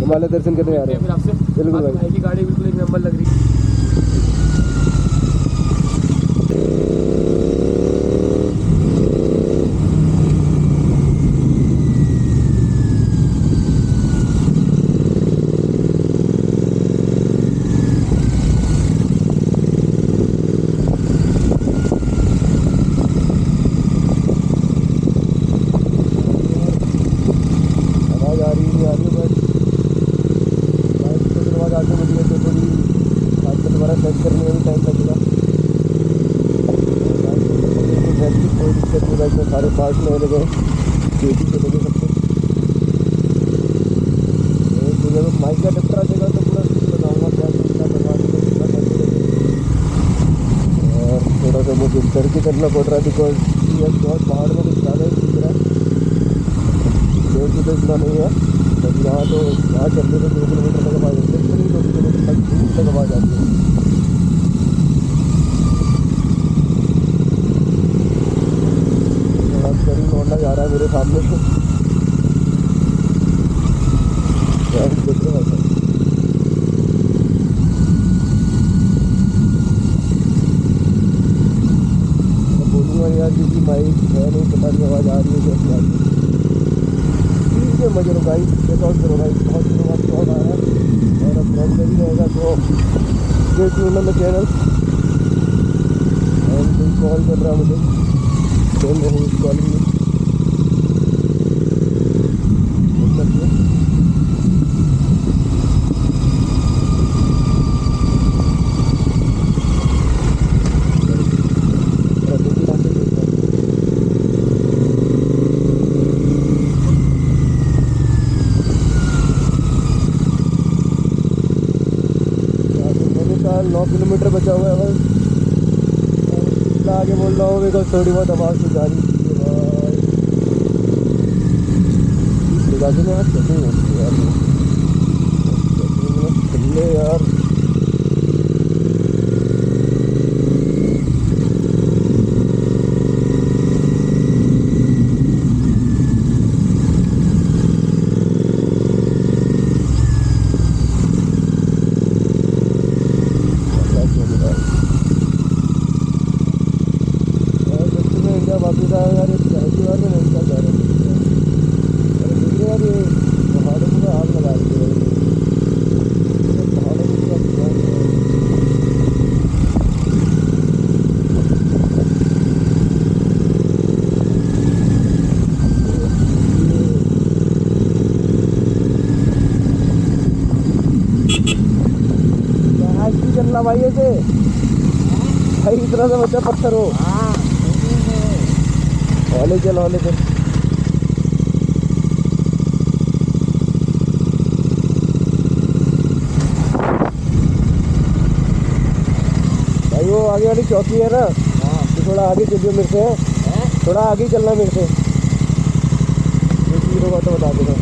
हिमालय दर्शन करने आ रहे हैं फिर आपसे। बिल्कुल भाई। भाई की गाड़ी बिल्कुल एक नंबर लग रही है। आवाज़ आ रही नहीं आ रही है बट बाइक को फिर आवाज़ आगे मिली है तो थोड़ी बाइक को दोबारा सेट करने में भी टाइम लगेगा। बाइक कोई दिक्कत नहीं, बाइक में सारे पार्ट्स में लगे तेजी चलेंगे सब कुछ। तो जब माइक का डॉक्टर आ जाएगा तो पूरा बताऊँगा क्या क्या करवाने का कितना खर्च लगेगा। और थोड़ा सा मुझे डर के करना पड़ रहा है बिकॉज ये बहुत पहाड़ में कुछ ज़्यादा ही दिख रहा है। रोड तो इतना नहीं है बट यहाँ तो यहाँ चलते तो 2 किलोमीटर तक आवाज़ आती है, 2 किलोमीटर तक दूर तक आवाज़ आती है। थोड़ा शरीर लौटना जा रहा है मेरे सामने से। देख रहे हैं मैं बोलूँगा यार क्योंकि माइक है नहीं, पता नहीं आवाज़ आ रही है कैसी आ रही है। ठीक है मजे लो भाई, रिकॉर्ड करो भाई, बहुत दिनों बाद शॉट आया है और अब ब्लॉग भी रहेगा तो stay tuned on the channel. And कोई कॉल कर रहा है मुझे, कॉल नहीं कॉलिंग में मैंने कहा 9 किलोमीटर बचा हुआ है बस। आगे बोल रहा हूँ बिकॉज थोड़ी बहुत आवाज़ तो जा रही थी भाई। गाड़ी में हाथ चलने यार, चलने यार। वापस आया यार, पहली बार में नहीं जा रहा। अरे देखिए यार ये पहाड़ों में आग लगा रही है, पहाड़ों में क्या चलना भाई ऐसे भाई, इतना सा बच्चा पत्थर हो। हौले चल हौले चल। भाई वो आगे वाली चौकी है ना, तो थोड़ा आगे चलिए मेरे से, थोड़ा आगे चलना मेरे से, ये होगा तो बता देना।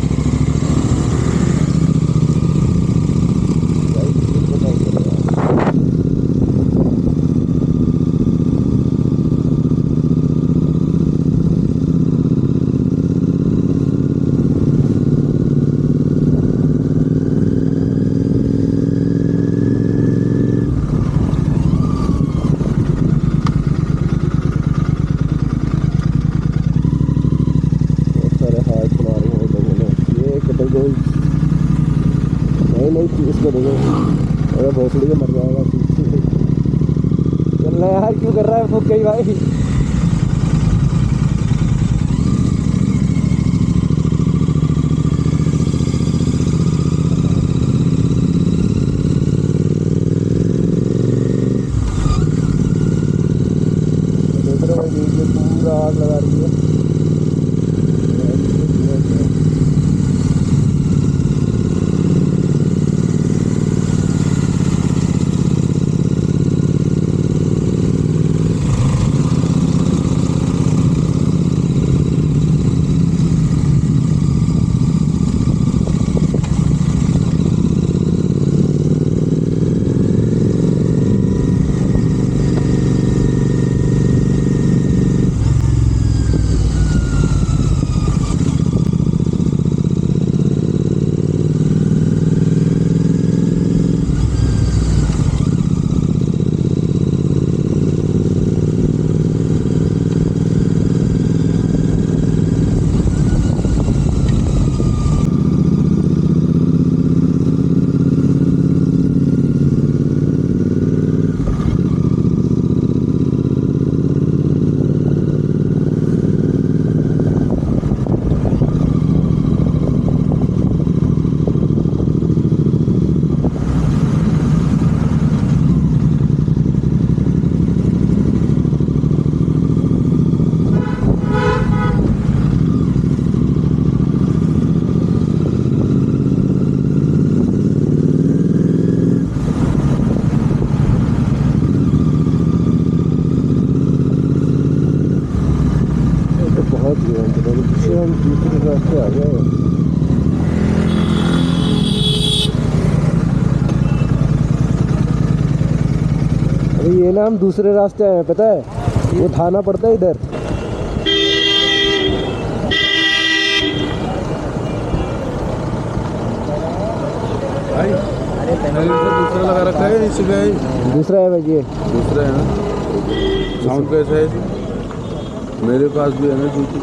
नहीं इसको देखो, अरे भोसड़ी के मर जाएगा। चल रहा यार, क्यों कर रहा है फूक गई भाई। देख रहे भाई, ये पूरा आग लगा रही है। ये ना हम दूसरे रास्ते आए हैं, पता है, वो थाना पड़ता है इधर। भाई दूसरा लगा रखा है इसी का ही। दूसरा है भाई ये। दूसरा है ना, साउंड कैसा है इसे? मेरे पास भी है ना ड्यूटी।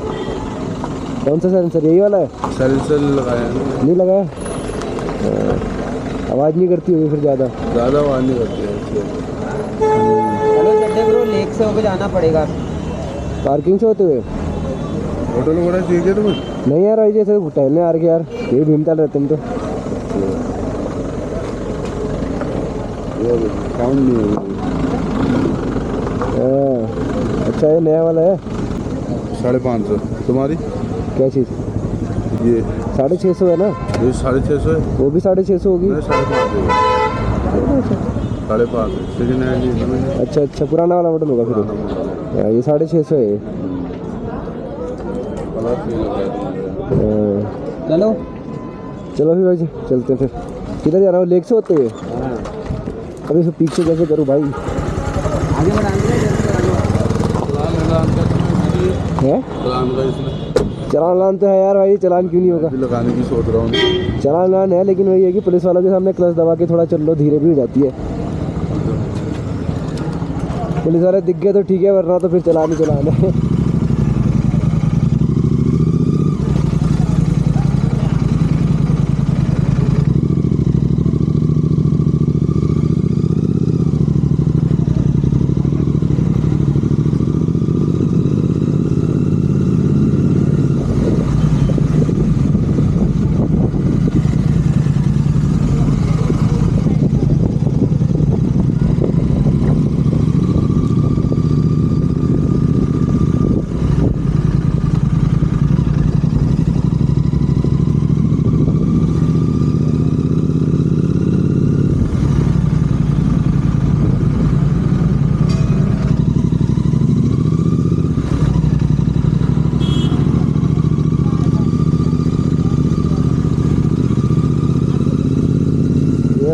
कौन सा सेंसर, यही वाला है? सेंसर लगाया है ना। नहीं लगाया, आवाज़ नहीं करती होगी फिर ज़्यादा आवाज़ नहीं करती है इसलिए। चलो चड्डे ब्रो, लेक से होकर जाना पड़ेगा। पार्किंग से होते हुए? होटल वगैरह चाहिए क्या तुम्हें? नहीं यार भाई, जैसे टहलने आ रहे यार, यही भीमताल रहते हम तो। साउंड नहीं है। अच्छा ये नया वाला है। 550 तुम्हारी क्या चीज़? ये 650 है ना? ये 650 है। वो भी 650 होगी। 550 550 सेकेंड हैंड ही है। अच्छा अच्छा, पुराना वाला मॉडल होगा फिर। हाँ, ये 650 है ये। चलो चलो फिर भाई जी, चलते हैं फिर। किधर जा रहा हूँ, लेक से होते हुए? अभी फिर पीछे कैसे करूँ भाई? आगे बढ़ाएंगे है चलान तो है यार भाई, चलान क्यों नहीं होगा? लगाने की सोच रहा हूँ। चलान है, लेकिन वही है कि पुलिस वालों के सामने क्लच दबा के थोड़ा चल लो, धीरे भी हो जाती है। पुलिस वाले दिख गए तो ठीक है, वरना तो फिर चलान ही चलाना है।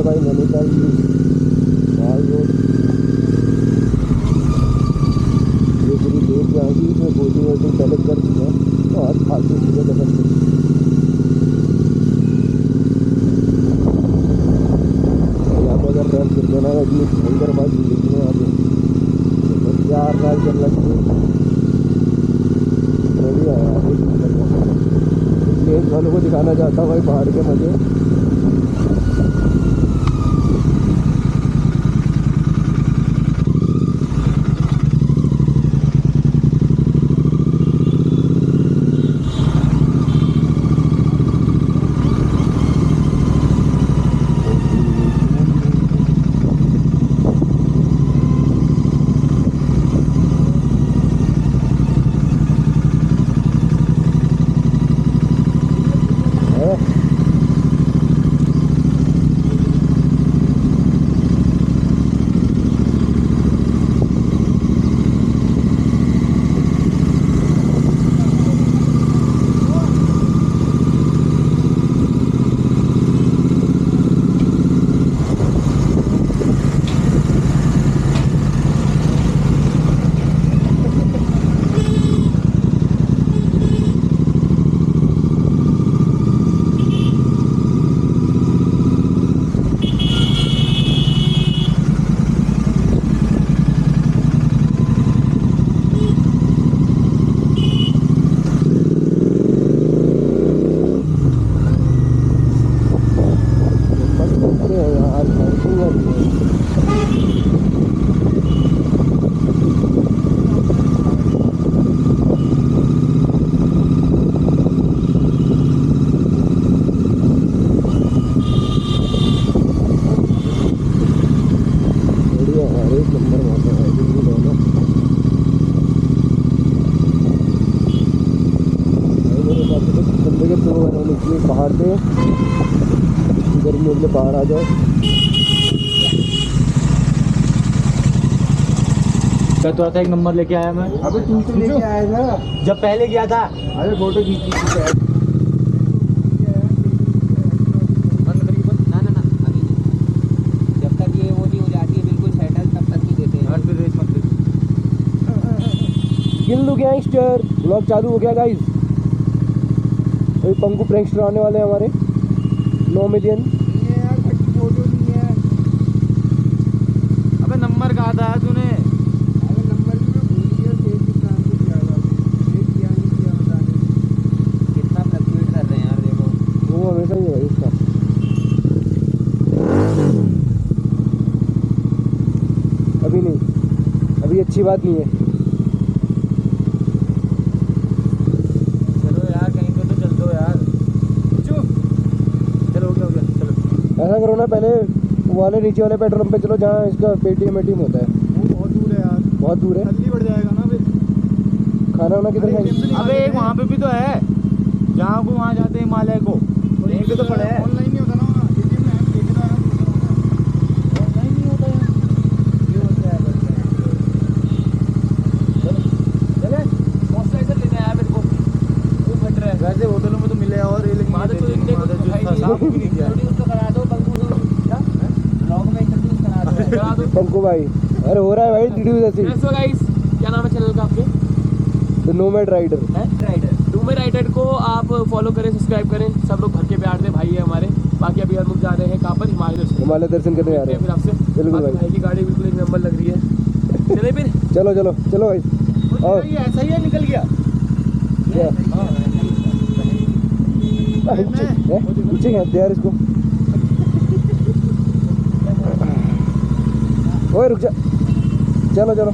भाई नैनीताल की माल रोड, ये पूरी लेक यहाँ की, इसमें बोटिंग वोटिंग पहले कर चुका है तो आज फालतू चीज़ें कर सकते। यहाँ पर अगर रैम गिर देना है इतनी भयंकर बात देखने यहाँ पे 4 साल चल रही है। मैं भी आया लेक वालों को दिखाना चाहता हूँ भाई पहाड़ के मज़े। पहाड़ पे गर्मी के लिए बाहर आ जाओ। क्या तो आता एक नंबर लेके आया मैं। अबे तू तो लेके आया था जब पहले गया था। अरे फोटो खींची ना अभी नहीं, जब तक ये वो नहीं हो जाती है बिल्कुल सेटल तब तक नहीं देते हैं। लुक गैंगस्टर ब्लॉग चालू हो गया गाइस। अभी पंकु प्रैंकस्टर आने वाले हैं हमारे 9 मिलियन। फोटो नहीं है। अबे नंबर कहा था तूने? अबे नंबर भी मैं भूल गया। सेव कितना हमको किया था, सेव किया नहीं किया पता नहीं। कितना फ्लक्चुएट कर रहे हैं यार, देखो वो हमेशा ही है इसका। अभी नहीं, अभी अच्छी बात नहीं है। चलो यार कहीं पे तो चल दो यार। चलो हो गया चलो। ऐसा करो ना, पहले वो वाले नीचे वाले पेट्रोल पंप पे चलो जहाँ इसका पेटीएम होता है। वो बहुत दूर है यार, बहुत दूर है। जल्दी बढ़ जाएगा ना फिर। खाना वाना किधर खाएंगे? अबे एक वहाँ पे भी तो है, जहाँ को वहाँ जाते हैं हिमालय को। यहीं पे तो पड़ा है। ऑनलाइन नहीं होता ना, एटीएम में है, लेके तो आया हूँ। ऑनलाइन नहीं होता यार, ये होता है बस। चले मॉइस्चराइजर लेने आया मेरे को, वो फट रहा है। वैसे होटलों में तो मिले और ये लेकिन साफ भी नहीं किया। उसको करा दो पंकु को, क्या ब्लॉग में इंट्रोड्यूस करा दो। पंकु भाई, अरे हो रहा है भाई इंट्रोड्यूस ऐसे। कैसे गाइस, क्या नाम है चैनल का आपके? The nomad rider. Nomad rider को आप फॉलो करें, सब्सक्राइब करें। सब लोग भर के प्यार दे, भाई है हमारे। बाकी अभी हम लोग जा रहे हैं कहाँ पर? हिमालय दर्शन करने जा रहे फिर हैं। आपसे बिल्कुल भाई। भाई की गाड़ी बिल्कुल एक नंबर लग रही है। चले फिर चलो चलो चलो भाई। और ये ऐसा ही है, निकल गया। क्या पीछे खेलते यार इसको। ओए रुक जा, चलो चलो।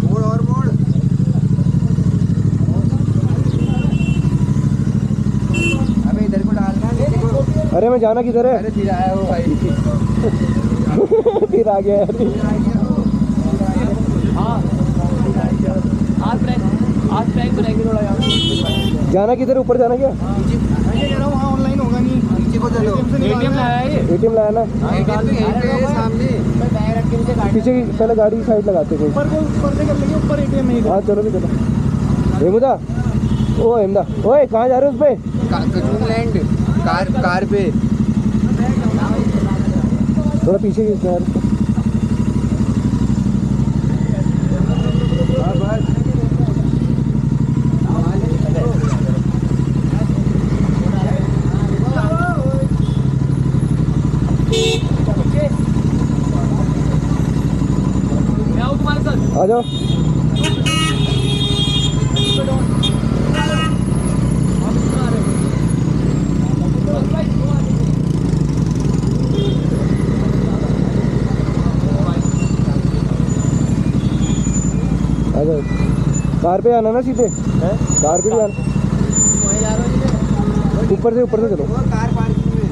मोड़ और मोड़। अबे इधर को डालना, नीचे को। अरे मैं जाना किधर है? अरे फिर आया वो भाई। फिर आ गया यार। आज प्रैंक बनाएंगे थोड़ा यार। जाना किधर? ऊपर जाना क्या? मैं कह रहा हूँ वहाँ ऑनलाइन होगा नहीं, नीचे को चलो। एटीएम लाया है ये। एटीएम लाया ना? एटीएम तो यहीं पे है सामने। मैं बैग रख के नीचे गाड़ी पीछे की पहले गाड़ी की साइड लगाते हैं। ऊपर को, ऊपर से कर लेंगे, ऊपर एटीएम नहीं। हाँ चलो भी चलो। हेमुदा, ओ हेमदा, ओए कहाँ जा रहे हो उस पे? लैंड कार पे। थोड़ा पीछे खींचना यार। मैं आऊँ तुम्हारे साथ? आ जाओ। आ जाओ। कार पे आना ना सीधे? कार पे भी आना। ऊपर से चलो। कार पार्किंग में।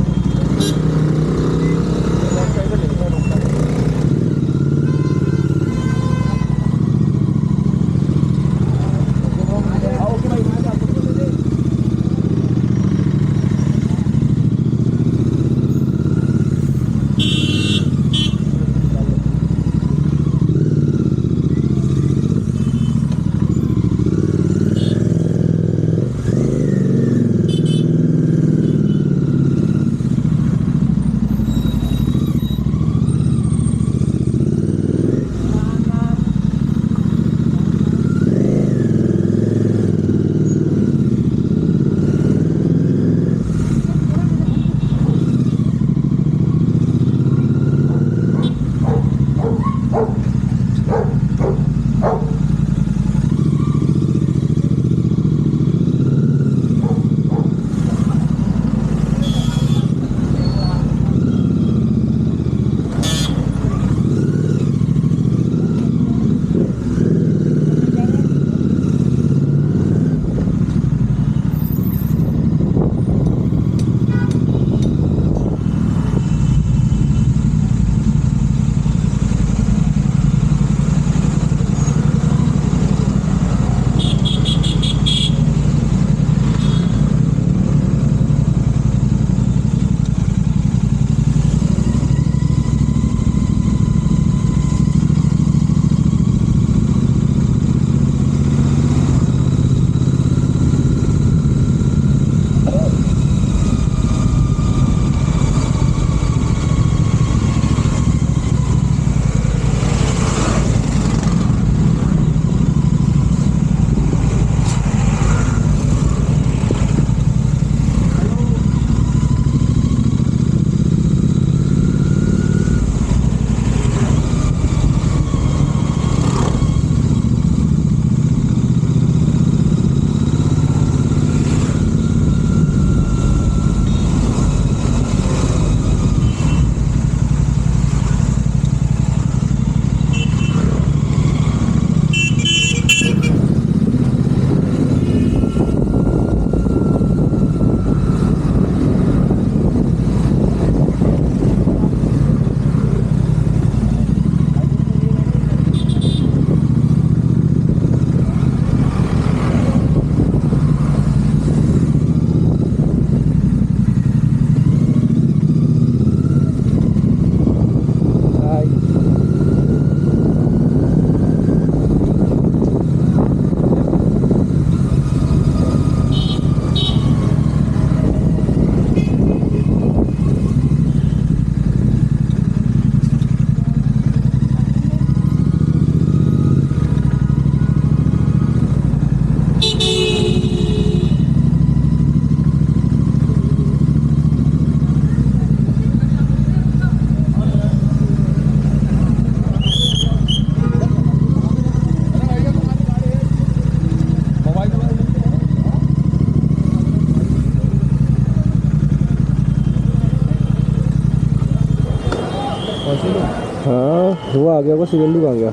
हाँ वो आ गया, वो सिलेंडर आ गया।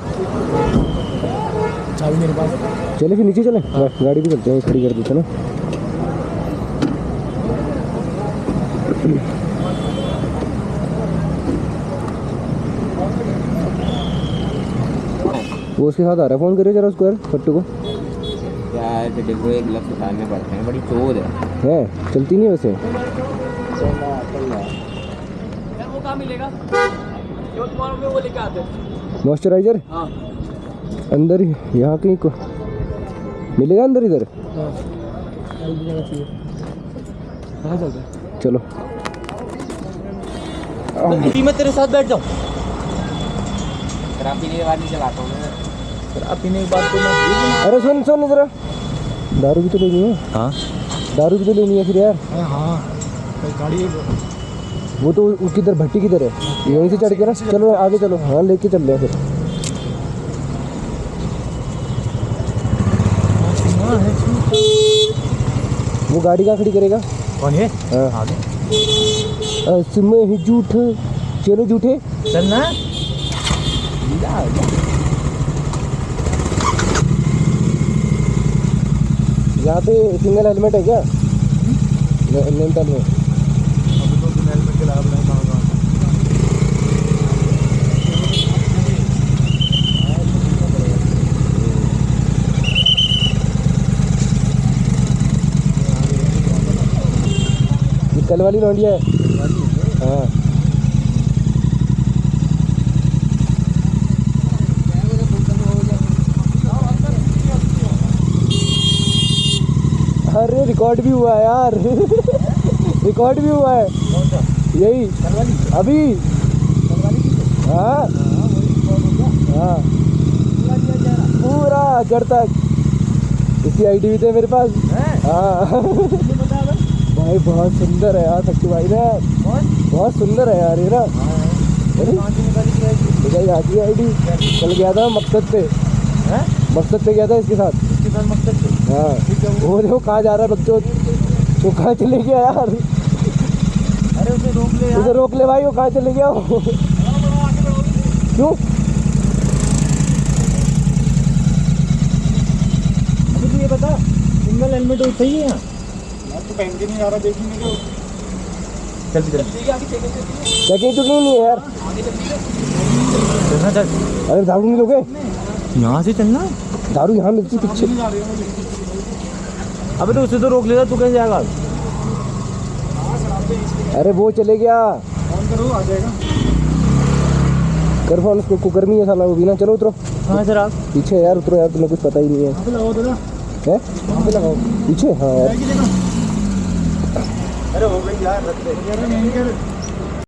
चाबी मेरे पास। चले फिर नीचे चले, गाड़ी भी करते हैं, खड़ी कर देते ना। वो उसके साथ आ रहा है, फ़ोन करिए जरा उसको यार, फट्टू को। क्या है कि देखो एक लफ्ज़ उतारने पड़ते हैं, बड़ी चोर है। चलती नहीं वैसे। यार वो कहाँ मिलेगा? जो तुम्हारे में वो लेके आते हैं। मॉइस्चराइजर हाँ अंदर ही, यहाँ कहीं को मिलेगा अंदर इधर। कहाँ चल रहा है? चलो मैं तेरे साथ बैठ जाऊँ। शराब पीने के बाद नहीं चलाता हूँ मैं। शराब पीने के बाद तो मैं। अरे सुन सुन जरा, दारू भी तो लेनी है। हाँ दारू भी तो लेनी है फिर यार। हाँ गाड़ी वो तो किधर, भट्टी किधर है? यहीं से चढ़ के ना, चलो आगे चलो। हाँ लेके चल रहे हैं फिर। वो गाड़ी कहाँ खड़ी करेगा? कौन है? हाँ में ही झूठ, चलो झूठे चलना। यहाँ पे सिंगल हेलमेट है क्या लेंटल में? ये कल वाली लौंडिया है। हाँ अरे रिकॉर्ड भी हुआ है यार। रिकॉर्ड भी हुआ है यही अभी। हाँ हाँ पूरा जड़ तक इसकी आईडी भी थे मेरे पास। हाँ भाई बहुत सुंदर है यार सच्ची भाई ना, बहुत सुंदर है यार ये ना। निकल जाती है आईडी। कल गया था मकसद पे, मकसद पे गया था इसके साथ। हाँ वो देखो कहाँ जा रहा है बच्चों, वो कहाँ चले गया यार। अरे उसे रोक ले उसे रोक ले भाई, वो कहाँ चले गया वो। क्यों? अभी तू ये बता, सिंगल हेलमेट तो सही है यहाँ? तो पहन के नहीं आ रहा, देखी नहीं। चल चेकिंग तो नहीं है यार। चलना चल। अरे दारू नहीं लोगे? यहाँ से चलना। दारू यहाँ मिलती पीछे। अबे तो उसे तो रोक लेगा, तू कैसे जाएगा? अरे वो चले गया। फोन करो आ जाएगा। कर फोन उसको, कुकर में है साला वो भी ना। चलो उतरो। कहाँ से रात? पीछे यार उतरो यार, तुम्हें कुछ पता ही नहीं है। लगाओ दादा। है वहाँ पे लगाओ पीछे। हाँ यार अरे हो गई यार, रख दे।